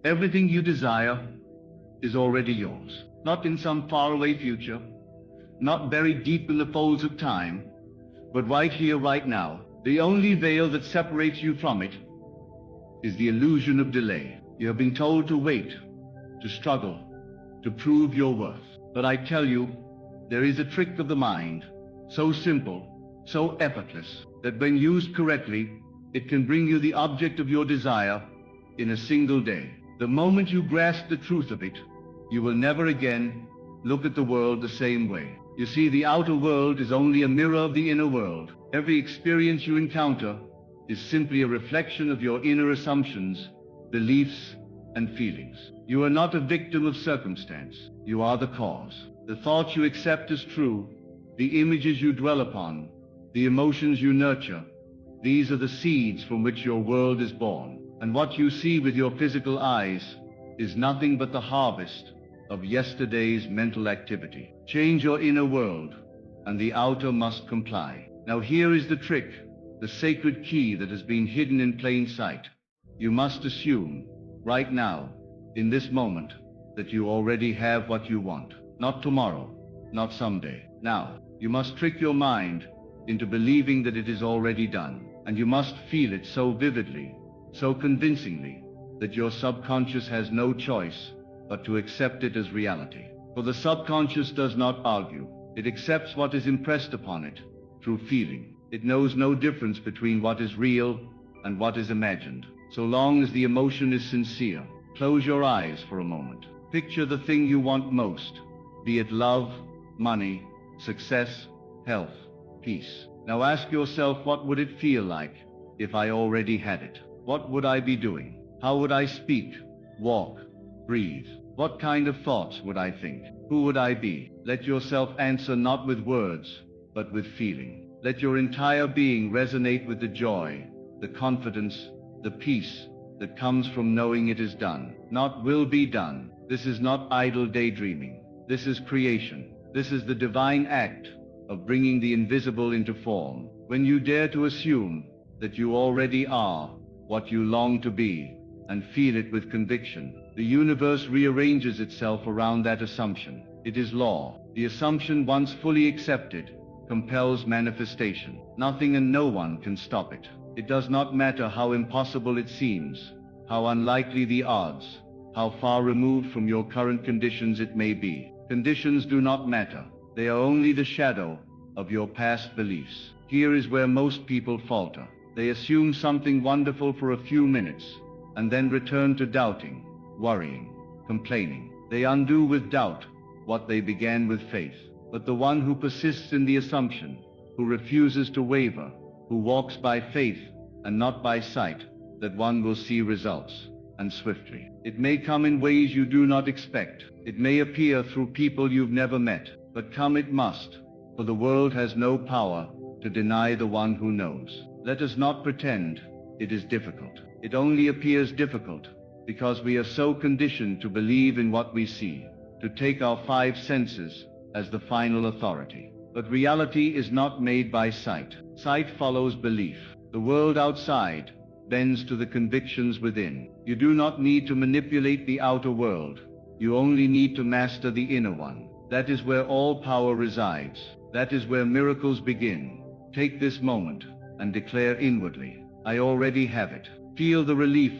Everything you desire is already yours. Not in some faraway future, not buried deep in the folds of time, but right here, right now. The only veil that separates you from it is the illusion of delay. You have been told to wait, to struggle, to prove your worth. But I tell you, there is a trick of the mind, so simple, so effortless, that when used correctly, it can bring you the object of your desire in a single day. The moment you grasp the truth of it, you will never again look at the world the same way. You see, the outer world is only a mirror of the inner world. Every experience you encounter is simply a reflection of your inner assumptions, beliefs, and feelings. You are not a victim of circumstance. You are the cause. The thoughts you accept as true, the images you dwell upon, the emotions you nurture, these are the seeds from which your world is born. And what you see with your physical eyes is nothing but the harvest of yesterday's mental activity. Change your inner world, and the outer must comply. Now here is the trick, the sacred key that has been hidden in plain sight. You must assume, right now, in this moment, that you already have what you want. Not tomorrow, not someday. Now, you must trick your mind into believing that it is already done. And you must feel it so vividly, so convincingly, that your subconscious has no choice but to accept it as reality. For the subconscious does not argue. It accepts what is impressed upon it through feeling. It knows no difference between what is real and what is imagined, so long as the emotion is sincere. Close your eyes for a moment. Picture the thing you want most, be it love, money, success, health, peace. Now ask yourself, what would it feel like if I already had it? What would I be doing? How would I speak, walk, breathe? What kind of thoughts would I think? Who would I be? Let yourself answer not with words, but with feeling. Let your entire being resonate with the joy, the confidence, the peace that comes from knowing it is done, not will be done. This is not idle daydreaming. This is creation. This is the divine act of bringing the invisible into form. When you dare to assume that you already are what you long to be, and feel it with conviction, the universe rearranges itself around that assumption. It is law. The assumption, once fully accepted, compels manifestation. Nothing and no one can stop it. It does not matter how impossible it seems, how unlikely the odds, how far removed from your current conditions it may be. Conditions do not matter. They are only the shadow of your past beliefs. Here is where most people falter. They assume something wonderful for a few minutes, and then return to doubting, worrying, complaining. They undo with doubt what they began with faith. But the one who persists in the assumption, who refuses to waver, who walks by faith and not by sight, that one will see results, and swiftly. It may come in ways you do not expect. It may appear through people you've never met, but come it must, for the world has no power to deny the one who knows. Let us not pretend it is difficult. It only appears difficult because we are so conditioned to believe in what we see, to take our five senses as the final authority. But reality is not made by sight. Sight follows belief. The world outside bends to the convictions within. You do not need to manipulate the outer world. You only need to master the inner one. That is where all power resides. That is where miracles begin. Take this moment and declare inwardly, I already have it. Feel the relief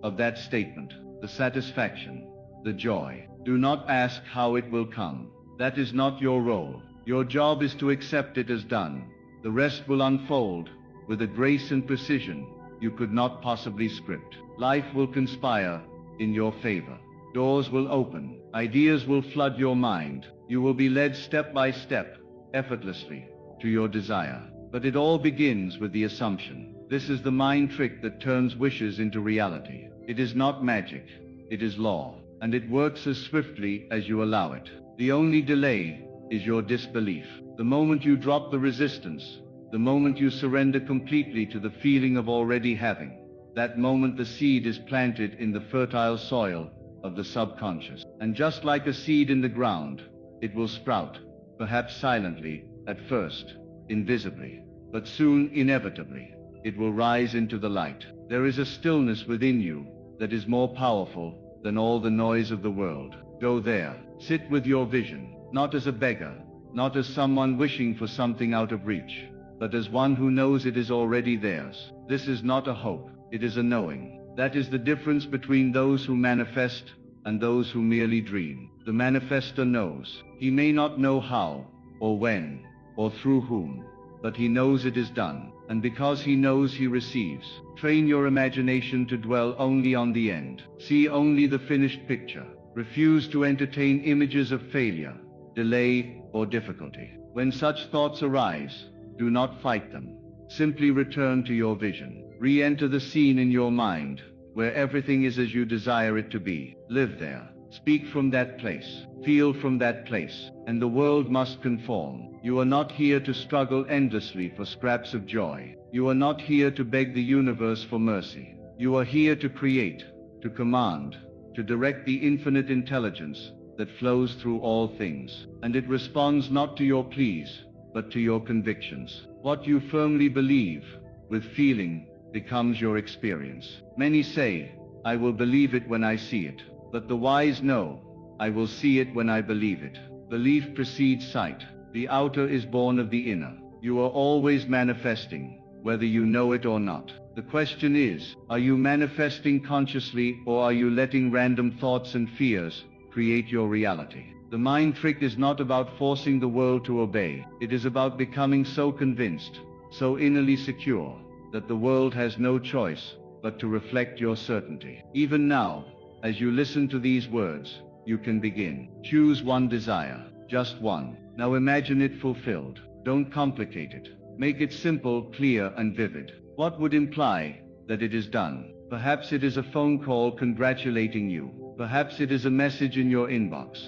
of that statement, the satisfaction, the joy. Do not ask how it will come. That is not your role. Your job is to accept it as done. The rest will unfold with a grace and precision you could not possibly script. Life will conspire in your favor. Doors will open. Ideas will flood your mind. You will be led step by step, effortlessly, to your desire. But it all begins with the assumption. This is the mind trick that turns wishes into reality. It is not magic. It is law. And it works as swiftly as you allow it. The only delay is your disbelief. The moment you drop the resistance, the moment you surrender completely to the feeling of already having, that moment the seed is planted in the fertile soil of the subconscious. And just like a seed in the ground, it will sprout, perhaps silently, at first, invisibly, but soon, inevitably, it will rise into the light. There is a stillness within you that is more powerful than all the noise of the world. Go there. Sit with your vision, not as a beggar, not as someone wishing for something out of reach, but as one who knows it is already theirs. This is not a hope, it is a knowing. That is the difference between those who manifest and those who merely dream. The manifester knows. He may not know how, or when, or through whom, but he knows it is done, and because he knows he receives. Train your imagination to dwell only on the end. See only the finished picture. Refuse to entertain images of failure, delay, or difficulty. When such thoughts arise, do not fight them. Simply return to your vision. Re-enter the scene in your mind, where everything is as you desire it to be. Live there. Speak from that place. Feel from that place. And the world must conform. You are not here to struggle endlessly for scraps of joy. You are not here to beg the universe for mercy. You are here to create, to command, to direct the infinite intelligence that flows through all things. And it responds not to your pleas, but to your convictions. What you firmly believe, with feeling, becomes your experience. Many say, I will believe it when I see it. But the wise know, I will see it when I believe it. Belief precedes sight. The outer is born of the inner. You are always manifesting, whether you know it or not. The question is, are you manifesting consciously, or are you letting random thoughts and fears create your reality? The mind trick is not about forcing the world to obey. It is about becoming so convinced, so innerly secure, that the world has no choice but to reflect your certainty. Even now, as you listen to these words, you can begin. Choose one desire, just one. Now imagine it fulfilled. Don't complicate it. Make it simple, clear, and vivid. What would imply that it is done? Perhaps it is a phone call congratulating you. Perhaps it is a message in your inbox.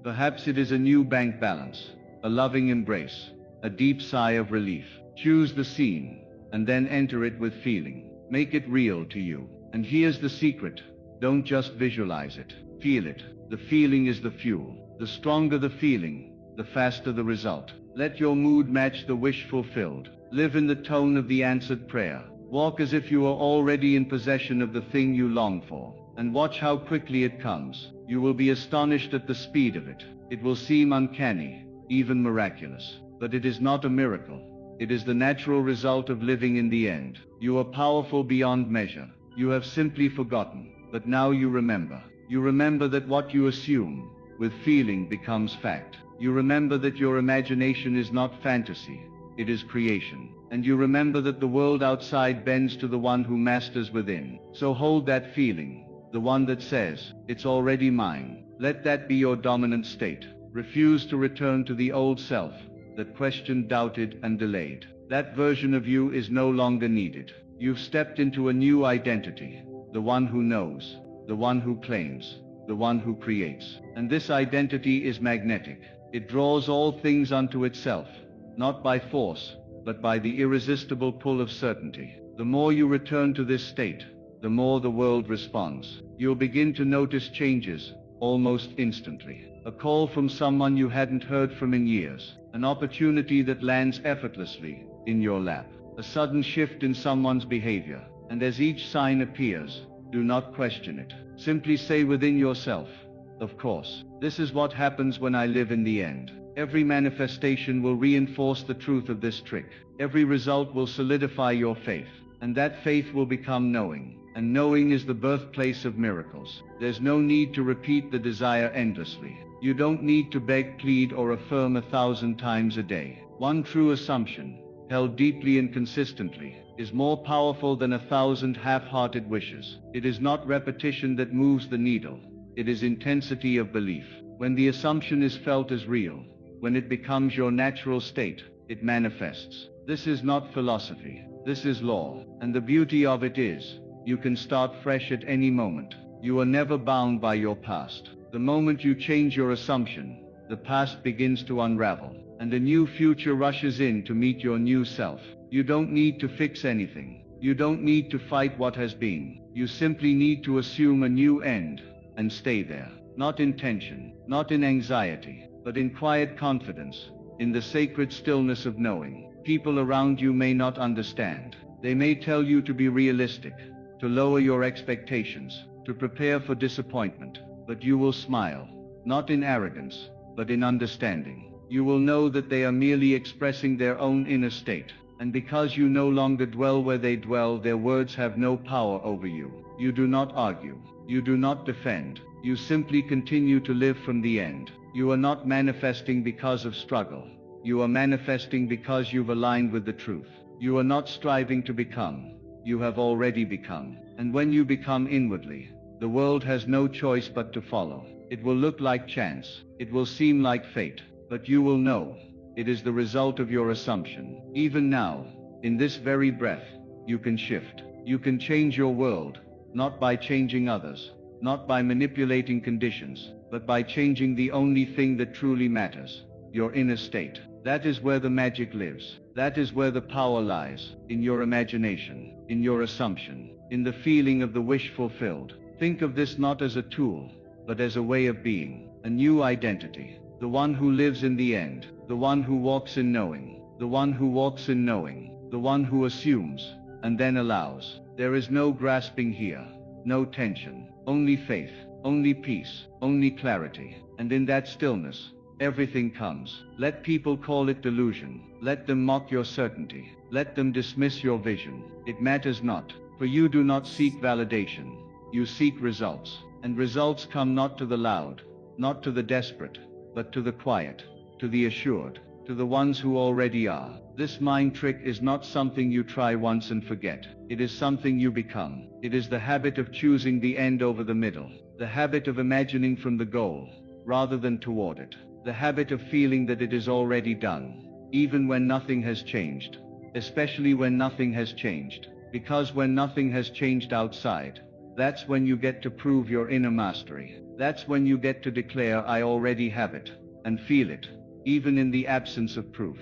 Perhaps it is a new bank balance, a loving embrace, a deep sigh of relief. Choose the scene, and then enter it with feeling. Make it real to you. And here's the secret. Don't just visualize it. Feel it. The feeling is the fuel. The stronger the feeling, the faster the result. Let your mood match the wish fulfilled. Live in the tone of the answered prayer. Walk as if you are already in possession of the thing you long for. And watch how quickly it comes. You will be astonished at the speed of it. It will seem uncanny, even miraculous. But it is not a miracle. It is the natural result of living in the end. You are powerful beyond measure. You have simply forgotten. But now you remember. You remember that what you assume, with feeling, becomes fact. You remember that your imagination is not fantasy, it is creation. And you remember that the world outside bends to the one who masters within. So hold that feeling, the one that says, it's already mine. Let that be your dominant state. Refuse to return to the old self that questioned, doubted, and delayed. That version of you is no longer needed. You've stepped into a new identity. The one who knows, the one who claims, the one who creates. And this identity is magnetic. It draws all things unto itself, not by force, but by the irresistible pull of certainty. The more you return to this state, the more the world responds. You'll begin to notice changes, almost instantly. A call from someone you hadn't heard from in years. An opportunity that lands effortlessly in your lap. A sudden shift in someone's behavior. And as each sign appears, do not question it. Simply say within yourself, of course. This is what happens when I live in the end. Every manifestation will reinforce the truth of this trick. Every result will solidify your faith. And that faith will become knowing. And knowing is the birthplace of miracles. There's no need to repeat the desire endlessly. You don't need to beg, plead, or affirm 1,000 times a day. One true assumption, held deeply and consistently, is more powerful than 1,000 half-hearted wishes. It is not repetition that moves the needle. It is intensity of belief. When the assumption is felt as real, when it becomes your natural state, it manifests. This is not philosophy. This is law. And the beauty of it is, you can start fresh at any moment. You are never bound by your past. The moment you change your assumption, the past begins to unravel, and a new future rushes in to meet your new self. You don't need to fix anything. You don't need to fight what has been. You simply need to assume a new end, and stay there. Not in tension, not in anxiety, but in quiet confidence, in the sacred stillness of knowing. People around you may not understand. They may tell you to be realistic, to lower your expectations, to prepare for disappointment. But you will smile, not in arrogance, but in understanding. You will know that they are merely expressing their own inner state. And because you no longer dwell where they dwell, their words have no power over you. You do not argue. You do not defend. You simply continue to live from the end. You are not manifesting because of struggle. You are manifesting because you've aligned with the truth. You are not striving to become. You have already become. And when you become inwardly, the world has no choice but to follow. It will look like chance. It will seem like fate. But you will know it is the result of your assumption. Even now, in this very breath, you can shift. You can change your world, not by changing others, not by manipulating conditions, but by changing the only thing that truly matters, your inner state. That is where the magic lives. That is where the power lies, in your imagination, in your assumption, in the feeling of the wish fulfilled. Think of this not as a tool, but as a way of being, a new identity. The one who lives in the end, the one who walks in knowing, the one who walks in knowing, the one who assumes, and then allows. There is no grasping here, no tension, only faith, only peace, only clarity. And in that stillness, everything comes. Let people call it delusion. Let them mock your certainty. Let them dismiss your vision. It matters not, for you do not seek validation. You seek results. And results come not to the loud, not to the desperate, but to the quiet, to the assured, to the ones who already are. This mind trick is not something you try once and forget. It is something you become. It is the habit of choosing the end over the middle, the habit of imagining from the goal, rather than toward it, the habit of feeling that it is already done, even when nothing has changed, especially when nothing has changed, because when nothing has changed outside, that's when you get to prove your inner mastery. That's when you get to declare, I already have it, and feel it, even in the absence of proof.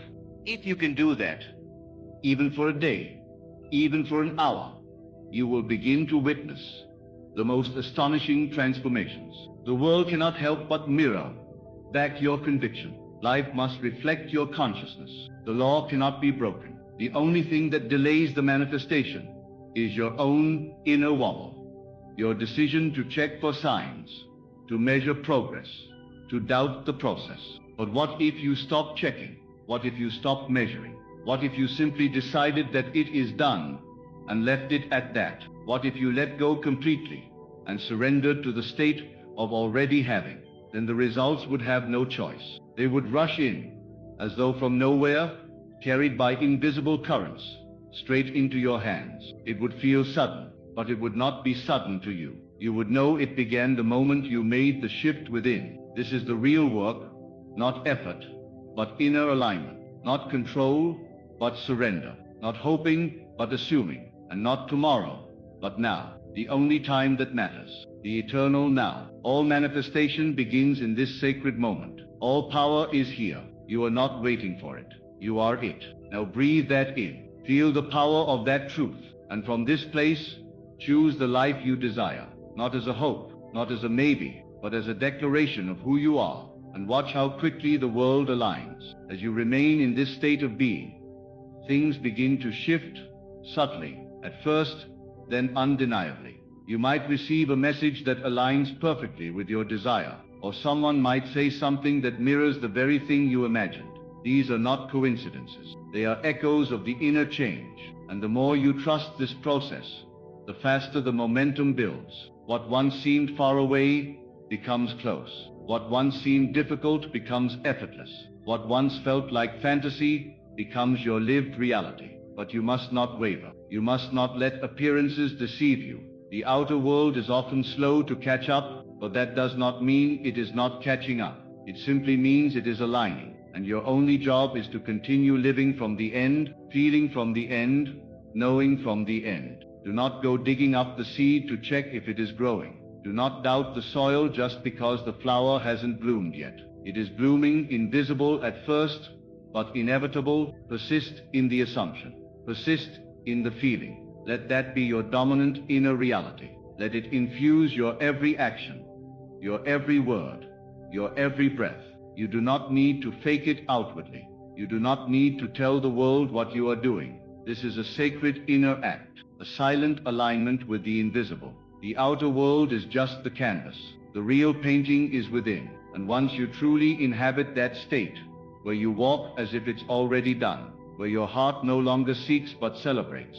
If you can do that, even for a day, even for an hour, you will begin to witness the most astonishing transformations. The world cannot help but mirror back your conviction. Life must reflect your consciousness. The law cannot be broken. The only thing that delays the manifestation is your own inner wobble. Your decision to check for signs, to measure progress, to doubt the process. But what if you stop checking? What if you stop measuring? What if you simply decided that it is done and left it at that? What if you let go completely and surrendered to the state of already having? Then the results would have no choice. They would rush in, as though from nowhere, carried by invisible currents, straight into your hands. It would feel sudden, but it would not be sudden to you. You would know it began the moment you made the shift within. This is the real work, not effort, but inner alignment. Not control, but surrender. Not hoping, but assuming. And not tomorrow, but now. The only time that matters. The eternal now. All manifestation begins in this sacred moment. All power is here. You are not waiting for it. You are it. Now breathe that in. Feel the power of that truth. And from this place, choose the life you desire. Not as a hope, not as a maybe, but as a declaration of who you are. And watch how quickly the world aligns. As you remain in this state of being, things begin to shift, subtly, at first, then undeniably. You might receive a message that aligns perfectly with your desire, or someone might say something that mirrors the very thing you imagined. These are not coincidences. They are echoes of the inner change. And the more you trust this process, the faster the momentum builds. What once seemed far away becomes close. What once seemed difficult becomes effortless. What once felt like fantasy becomes your lived reality. But you must not waver. You must not let appearances deceive you. The outer world is often slow to catch up, but that does not mean it is not catching up. It simply means it is aligning. And your only job is to continue living from the end, feeling from the end, knowing from the end. Do not go digging up the seed to check if it is growing. Do not doubt the soil just because the flower hasn't bloomed yet. It is blooming, invisible at first, but inevitable. Persist in the assumption. Persist in the feeling. Let that be your dominant inner reality. Let it infuse your every action, your every word, your every breath. You do not need to fake it outwardly. You do not need to tell the world what you are doing. This is a sacred inner act, a silent alignment with the invisible. The outer world is just the canvas. The real painting is within. And once you truly inhabit that state, where you walk as if it's already done, where your heart no longer seeks but celebrates,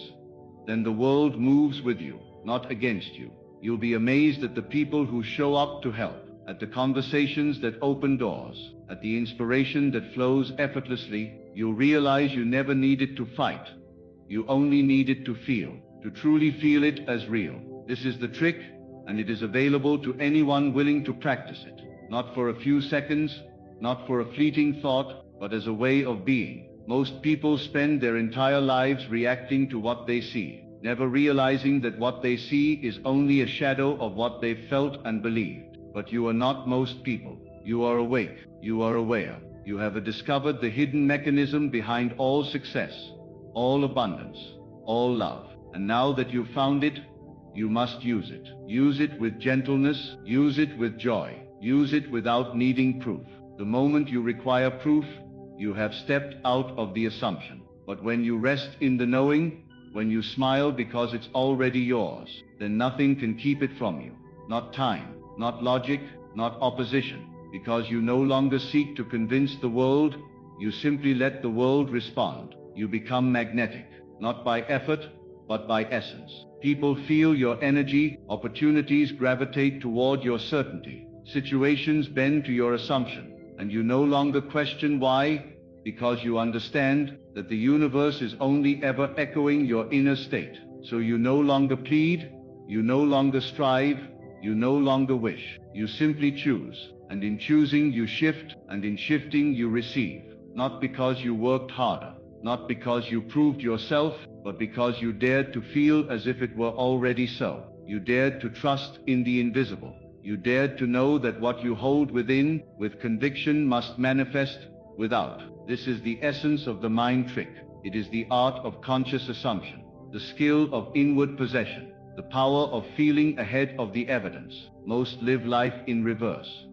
then the world moves with you, not against you. You'll be amazed at the people who show up to help, at the conversations that open doors, at the inspiration that flows effortlessly. You'll realize you never needed to fight. You only needed to feel, to truly feel it as real. This is the trick, and it is available to anyone willing to practice it. Not for a few seconds, not for a fleeting thought, but as a way of being. Most people spend their entire lives reacting to what they see, never realizing that what they see is only a shadow of what they felt and believed. But you are not most people. You are awake. You are aware. You have discovered the hidden mechanism behind all success, all abundance, all love. And now that you've found it, you must use it. Use it with gentleness. Use it with joy. Use it without needing proof. The moment you require proof, you have stepped out of the assumption. But when you rest in the knowing, when you smile because it's already yours, then nothing can keep it from you. Not time, not logic, not opposition. Because you no longer seek to convince the world, you simply let the world respond. You become magnetic, not by effort, but by essence. People feel your energy, opportunities gravitate toward your certainty, situations bend to your assumption, and you no longer question why, because you understand that the universe is only ever echoing your inner state. So you no longer plead, you no longer strive, you no longer wish. You simply choose, and in choosing you shift, and in shifting you receive. Not because you worked harder, not because you proved yourself, but because you dared to feel as if it were already so. You dared to trust in the invisible. You dared to know that what you hold within, with conviction, must manifest without. This is the essence of the mind trick. It is the art of conscious assumption, the skill of inward possession, the power of feeling ahead of the evidence. Most live life in reverse.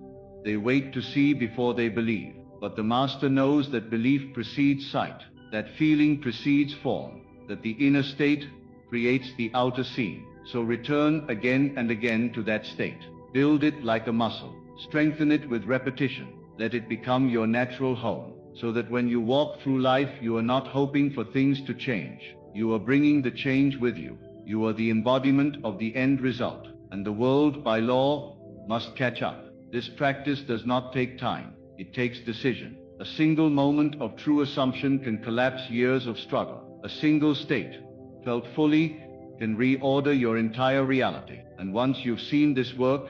They wait to see before they believe. But the master knows that belief precedes sight, that feeling precedes form, that the inner state creates the outer scene. So return again and again to that state. Build it like a muscle. Strengthen it with repetition. Let it become your natural home, so that when you walk through life, you are not hoping for things to change. You are bringing the change with you. You are the embodiment of the end result, and the world, by law, must catch up. This practice does not take time. It takes decision. A single moment of true assumption can collapse years of struggle. A single state, felt fully, can reorder your entire reality. And once you've seen this work,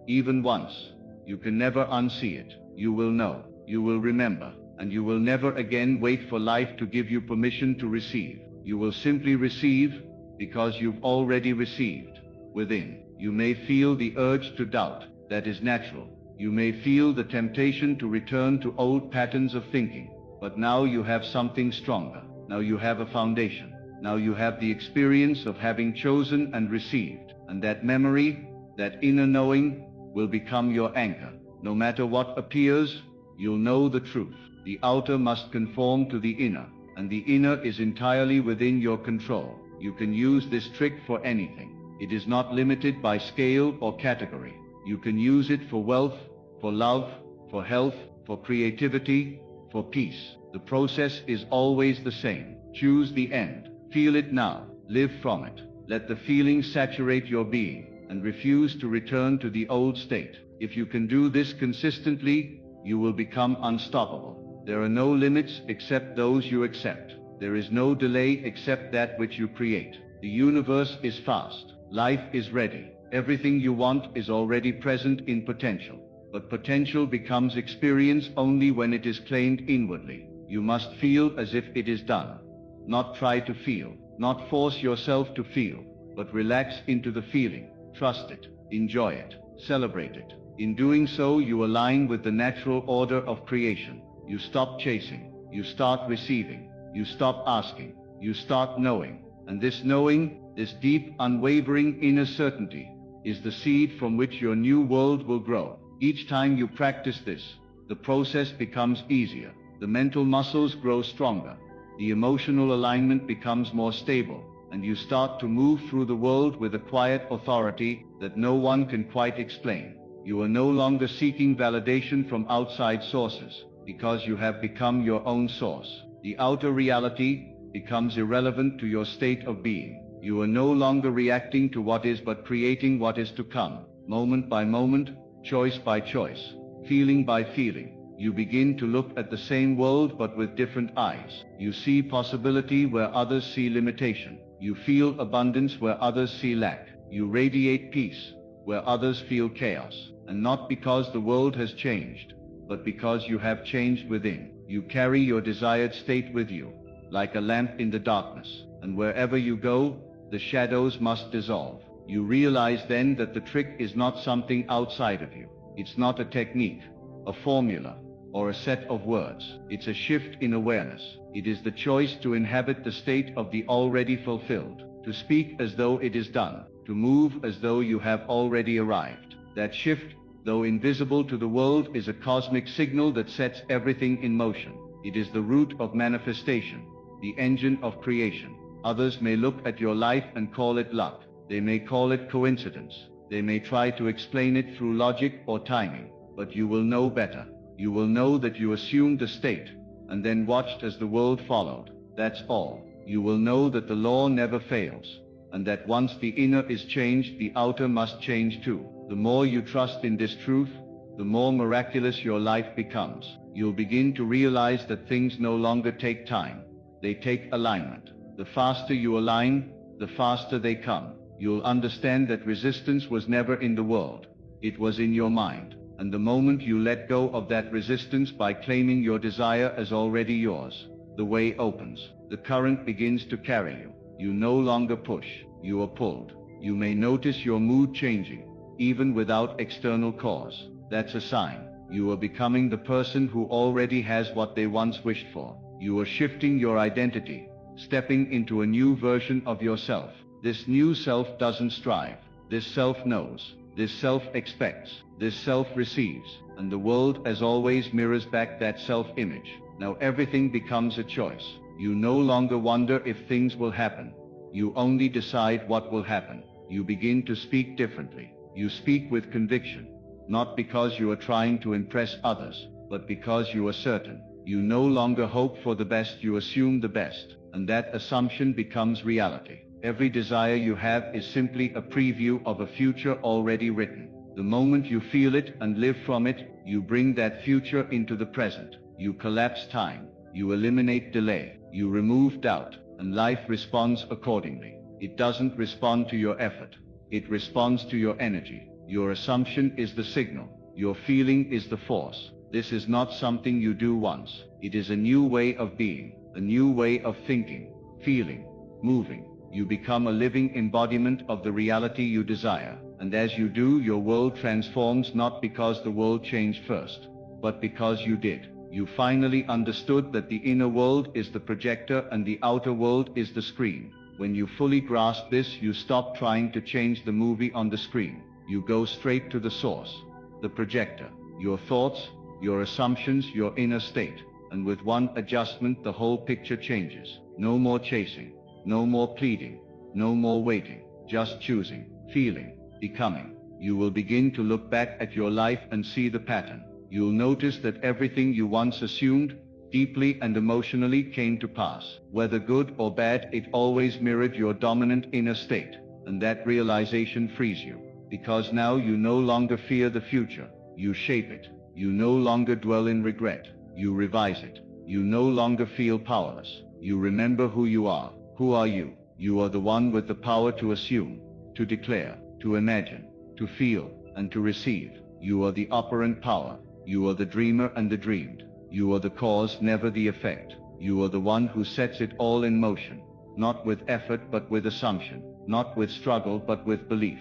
even once, you can never unsee it. You will know, you will remember, and you will never again wait for life to give you permission to receive. You will simply receive because you've already received. Within, you may feel the urge to doubt. That is natural. You may feel the temptation to return to old patterns of thinking. But now you have something stronger. Now you have a foundation. Now you have the experience of having chosen and received. And that memory, that inner knowing, will become your anchor. No matter what appears, you'll know the truth. The outer must conform to the inner, and the inner is entirely within your control. You can use this trick for anything. It is not limited by scale or category. You can use it for wealth, for love, for health, for creativity, for peace. The process is always the same. Choose the end. Feel it now. Live from it. Let the feeling saturate your being, and refuse to return to the old state. If you can do this consistently, you will become unstoppable. There are no limits except those you accept. There is no delay except that which you create. The universe is fast. Life is ready. Everything you want is already present in potential. But potential becomes experience only when it is claimed inwardly. You must feel as if it is done. Not try to feel. Not force yourself to feel, but relax into the feeling. Trust it. Enjoy it. Celebrate it. In doing so, you align with the natural order of creation. You stop chasing. You start receiving. You stop asking. You start knowing. And this knowing, this deep, unwavering inner certainty, is the seed from which your new world will grow. Each time you practice this, the process becomes easier. The mental muscles grow stronger. The emotional alignment becomes more stable. and you start to move through the world with a quiet authority that no one can quite explain. You are no longer seeking validation from outside sources, because you have become your own source. The outer reality becomes irrelevant to your state of being. You are no longer reacting to what is but creating what is to come. Moment by moment, choice by choice, feeling by feeling, you begin to look at the same world but with different eyes. You see possibility where others see limitation. You feel abundance where others see lack. You radiate peace where others feel chaos. And not because the world has changed, but because you have changed within. You carry your desired state with you, like a lamp in the darkness. And wherever you go, the shadows must dissolve. You realize then that the trick is not something outside of you. It's not a technique, a formula, or a set of words. It's a shift in awareness. It is the choice to inhabit the state of the already fulfilled, to speak as though it is done, to move as though you have already arrived. That shift, though invisible to the world, is a cosmic signal that sets everything in motion. It is the root of manifestation, the engine of creation. Others may look at your life and call it luck. They may call it coincidence. They may try to explain it through logic or timing. But you will know better. You will know that you assumed a state, and then watched as the world followed. That's all. You will know that the law never fails, and that once the inner is changed, the outer must change too. The more you trust in this truth, the more miraculous your life becomes. You'll begin to realize that things no longer take time. They take alignment. The faster you align, the faster they come. You'll understand that resistance was never in the world. It was in your mind. And the moment you let go of that resistance by claiming your desire as already yours, the way opens. The current begins to carry you. You no longer push. You are pulled. You may notice your mood changing, even without external cause. That's a sign. You are becoming the person who already has what they once wished for. You are shifting your identity, stepping into a new version of yourself. This new self doesn't strive. This self knows. This self expects. This self receives. And the world, as always, mirrors back that self-image. Now everything becomes a choice. You no longer wonder if things will happen. You only decide what will happen. You begin to speak differently. You speak with conviction. Not because you are trying to impress others, but because you are certain. You no longer hope for the best, you assume the best. And that assumption becomes reality. Every desire you have is simply a preview of a future already written. The moment you feel it and live from it, you bring that future into the present. You collapse time. You eliminate delay. You remove doubt. And life responds accordingly. It doesn't respond to your effort. It responds to your energy. Your assumption is the signal. Your feeling is the force. This is not something you do once. It is a new way of being, a new way of thinking, feeling, moving. You become a living embodiment of the reality you desire. And as you do, your world transforms, not because the world changed first, but because you did. You finally understood that the inner world is the projector and the outer world is the screen. When you fully grasp this, you stop trying to change the movie on the screen. You go straight to the source, the projector, your thoughts, your assumptions, your inner state. And with one adjustment, the whole picture changes. No more chasing, no more pleading, no more waiting, just choosing, feeling, becoming. You will begin to look back at your life and see the pattern. You'll notice that everything you once assumed, deeply and emotionally, came to pass. Whether good or bad, it always mirrored your dominant inner state. And that realization frees you. Because now you no longer fear the future. You shape it. You no longer dwell in regret. You revise it. You no longer feel powerless. You remember who you are. Who are you? You are the one with the power to assume, to declare, to imagine, to feel, and to receive. You are the operant power. You are the dreamer and the dreamed. You are the cause, never the effect. You are the one who sets it all in motion, not with effort but with assumption, not with struggle but with belief.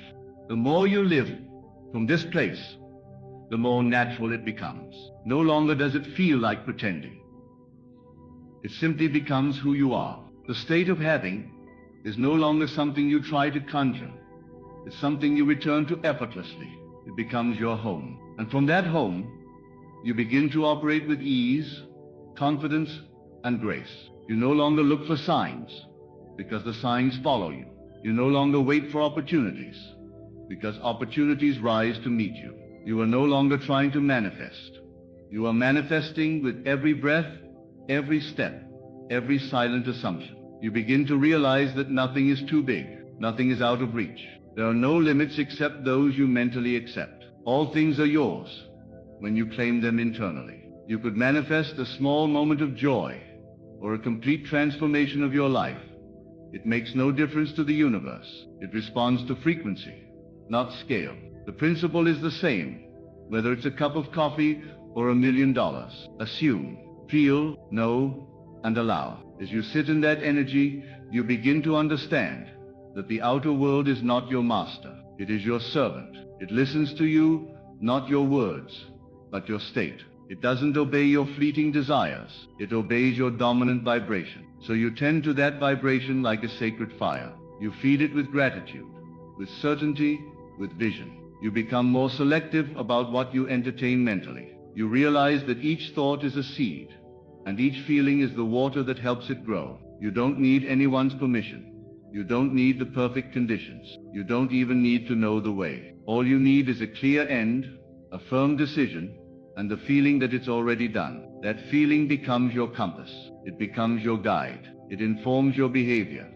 The more you live from this place, the more natural it becomes. No longer does it feel like pretending. It simply becomes who you are. The state of having is no longer something you try to conjure. It's something you return to effortlessly. It becomes your home. And from that home, you begin to operate with ease, confidence, and grace. You no longer look for signs. because the signs follow you. You no longer wait for opportunities, because opportunities rise to meet you. You are no longer trying to manifest. You are manifesting with every breath, every step, every silent assumption. You begin to realize that nothing is too big, nothing is out of reach. There are no limits except those you mentally accept. All things are yours when you claim them internally. You could manifest a small moment of joy or a complete transformation of your life. It makes no difference to the universe. It responds to frequency, not scale. The principle is the same, whether it's a cup of coffee or $1 million. Assume, feel, know, and allow. As you sit in that energy, you begin to understand that the outer world is not your master. It is your servant. It listens to you, not your words, but your state. It doesn't obey your fleeting desires. It obeys your dominant vibration. So you tend to that vibration like a sacred fire. You feed it with gratitude, with certainty, with vision. You become more selective about what you entertain mentally. You realize that each thought is a seed, and each feeling is the water that helps it grow. You don't need anyone's permission. You don't need the perfect conditions. You don't even need to know the way. All you need is a clear end, a firm decision, and the feeling that it's already done. That feeling becomes your compass. It becomes your guide. It informs your behavior,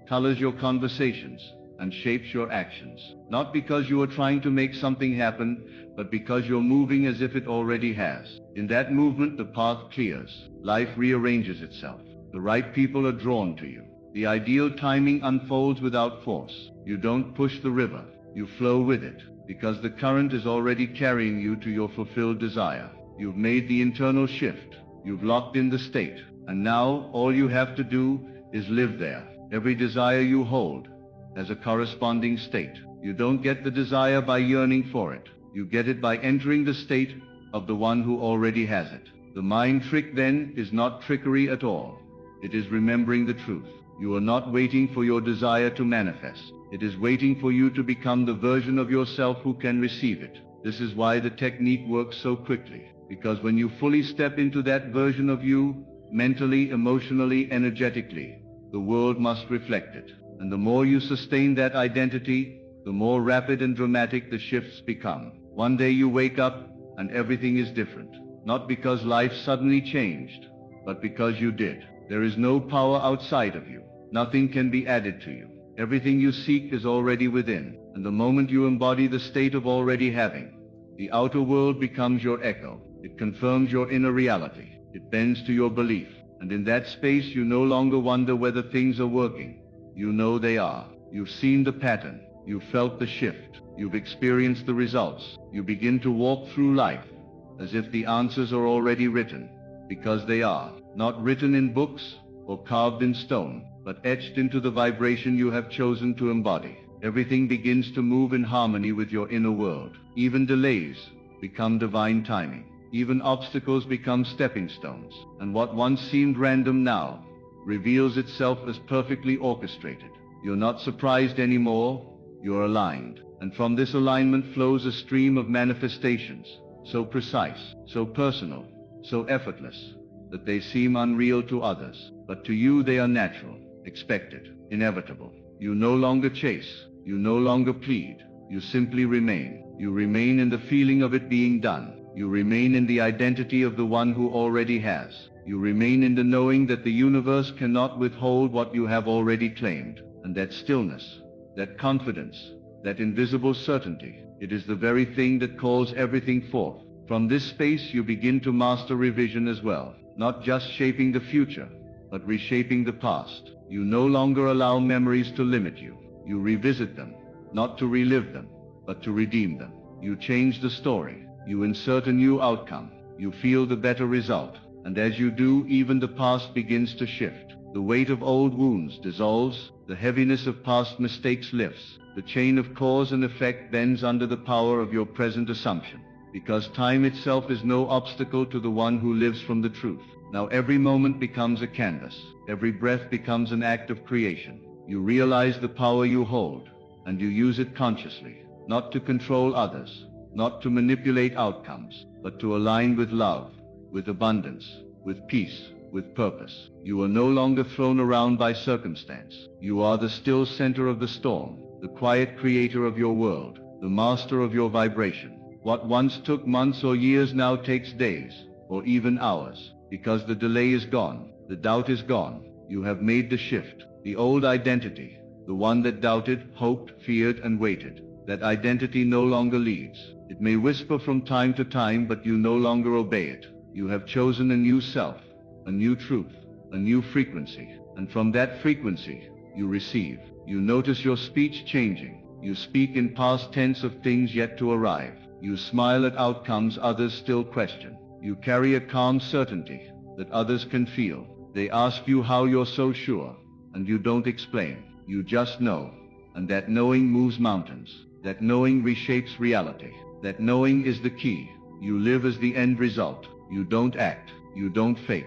colors your conversations, and shapes your actions. Not because you are trying to make something happen, but because you're moving as if it already has. In that movement, the path clears. Life rearranges itself. The right people are drawn to you. The ideal timing unfolds without force. You don't push the river. You flow with it, because the current is already carrying you to your fulfilled desire. You've made the internal shift. You've locked in the state. And now, all you have to do is live there. Every desire you hold has a corresponding state. You don't get the desire by yearning for it. You get it by entering the state of the one who already has it. The mind trick then is not trickery at all. It is remembering the truth. You are not waiting for your desire to manifest. It is waiting for you to become the version of yourself who can receive it. This is why the technique works so quickly. Because when you fully step into that version of you, mentally, emotionally, energetically, the world must reflect it. And the more you sustain that identity, the more rapid and dramatic the shifts become. One day you wake up and everything is different. Not because life suddenly changed, but because you did. There is no power outside of you. Nothing can be added to you. Everything you seek is already within. And the moment you embody the state of already having, the outer world becomes your echo. It confirms your inner reality. It bends to your belief. And in that space you no longer wonder whether things are working. You know they are. You've seen the pattern. You've felt the shift. You've experienced the results. You begin to walk through life as if the answers are already written, because they are. Not written in books or carved in stone, but etched into the vibration you have chosen to embody. Everything begins to move in harmony with your inner world. Even delays become divine timing. Even obstacles become stepping stones. And what once seemed random now reveals itself as perfectly orchestrated. You're not surprised anymore, you're aligned. And from this alignment flows a stream of manifestations, so precise, so personal, so effortless, that they seem unreal to others. But to you they are natural, expected, inevitable. You no longer chase, you no longer plead, you simply remain. You remain in the feeling of it being done. You remain in the identity of the one who already has. You remain in the knowing that the universe cannot withhold what you have already claimed. And that stillness, that confidence, that invisible certainty, it is the very thing that calls everything forth. From this space you begin to master revision as well. Not just shaping the future, but reshaping the past. You no longer allow memories to limit you. You revisit them, not to relive them, but to redeem them. You change the story. You insert a new outcome. You feel the better result. And as you do, even the past begins to shift. The weight of old wounds dissolves. The heaviness of past mistakes lifts. The chain of cause and effect bends under the power of your present assumption. Because time itself is no obstacle to the one who lives from the truth. Now every moment becomes a canvas. Every breath becomes an act of creation. You realize the power you hold, and you use it consciously. Not to control others, not to manipulate outcomes, but to align with love, with abundance, with peace, with purpose. You are no longer thrown around by circumstance. You are the still center of the storm, the quiet creator of your world, the master of your vibration. What once took months or years now takes days, or even hours, because the delay is gone, the doubt is gone. You have made the shift. The old identity, the one that doubted, hoped, feared, and waited, that identity no longer leads. It may whisper from time to time, but you no longer obey it. You have chosen a new self, a new truth, a new frequency, and from that frequency, you receive. You notice your speech changing. You speak in past tense of things yet to arrive. You smile at outcomes others still question. You carry a calm certainty that others can feel. They ask you how you're so sure, and you don't explain. You just know, and that knowing moves mountains. That knowing reshapes reality. That knowing is the key. You live as the end result. You don't act. You don't fake.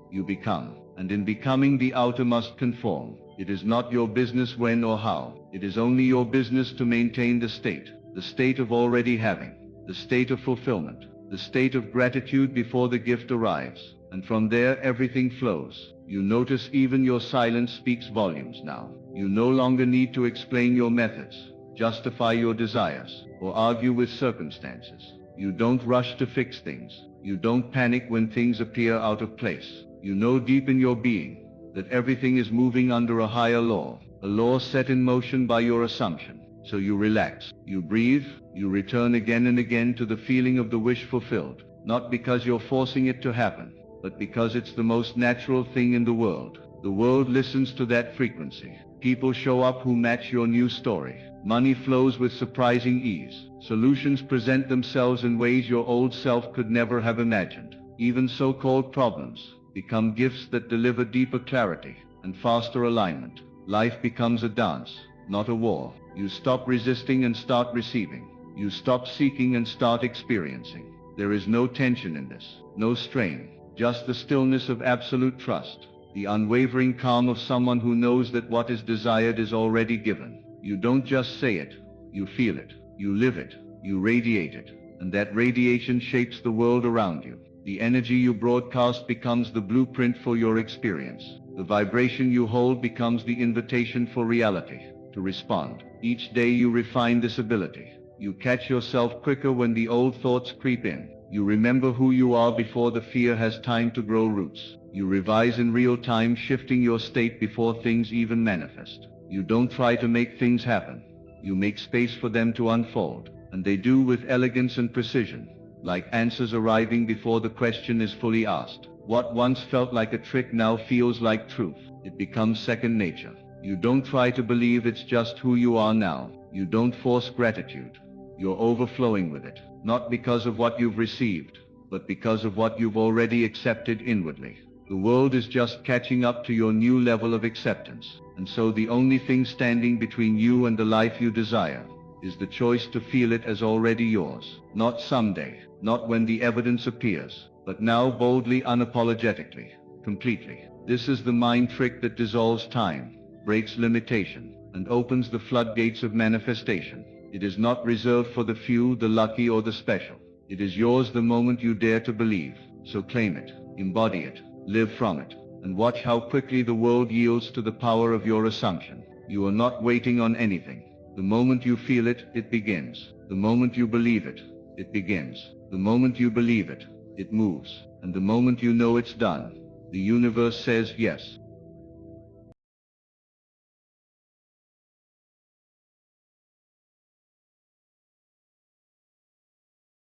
You become. And in becoming, the outer must conform. It is not your business when or how. It is only your business to maintain the state of already having, the state of fulfillment, the state of gratitude before the gift arrives. And from there everything flows. You notice even your silence speaks volumes now. You no longer need to explain your methods, justify your desires, or argue with circumstances. You don't rush to fix things. You don't panic when things appear out of place. You know deep in your being that everything is moving under a higher law, a law set in motion by your assumption. So you relax, you breathe, you return again and again to the feeling of the wish fulfilled, not because you're forcing it to happen, but because it's the most natural thing in the world. The world listens to that frequency. People show up who match your new story. Money flows with surprising ease. Solutions present themselves in ways your old self could never have imagined. Even so-called problems become gifts that deliver deeper clarity and faster alignment. Life becomes a dance, not a war. You stop resisting and start receiving. You stop seeking and start experiencing. There is no tension in this, no strain, just the stillness of absolute trust, the unwavering calm of someone who knows that what is desired is already given. You don't just say it, you feel it, you live it, you radiate it, and that radiation shapes the world around you. The energy you broadcast becomes the blueprint for your experience. The vibration you hold becomes the invitation for reality to respond. Each day you refine this ability. You catch yourself quicker when the old thoughts creep in. You remember who you are before the fear has time to grow roots. You revise in real time, shifting your state before things even manifest. You don't try to make things happen. You make space for them to unfold, and they do with elegance and precision, like answers arriving before the question is fully asked. What once felt like a trick now feels like truth. It becomes second nature. You don't try to believe it's just who you are now. You don't force gratitude. You're overflowing with it, not because of what you've received, but because of what you've already accepted inwardly. The world is just catching up to your new level of acceptance, and so the only thing standing between you and the life you desire is the choice to feel it as already yours. Not someday, not when the evidence appears, but now, boldly, unapologetically, completely. This is the mind trick that dissolves time, breaks limitation, and opens the floodgates of manifestation. It is not reserved for the few, the lucky, or the special. It is yours the moment you dare to believe. So claim it, embody it, live from it, and watch how quickly the world yields to the power of your assumption. You are not waiting on anything. The moment you feel it, it begins. The moment you believe it, it begins. The moment you believe it, it moves. And the moment you know it's done, the universe says yes.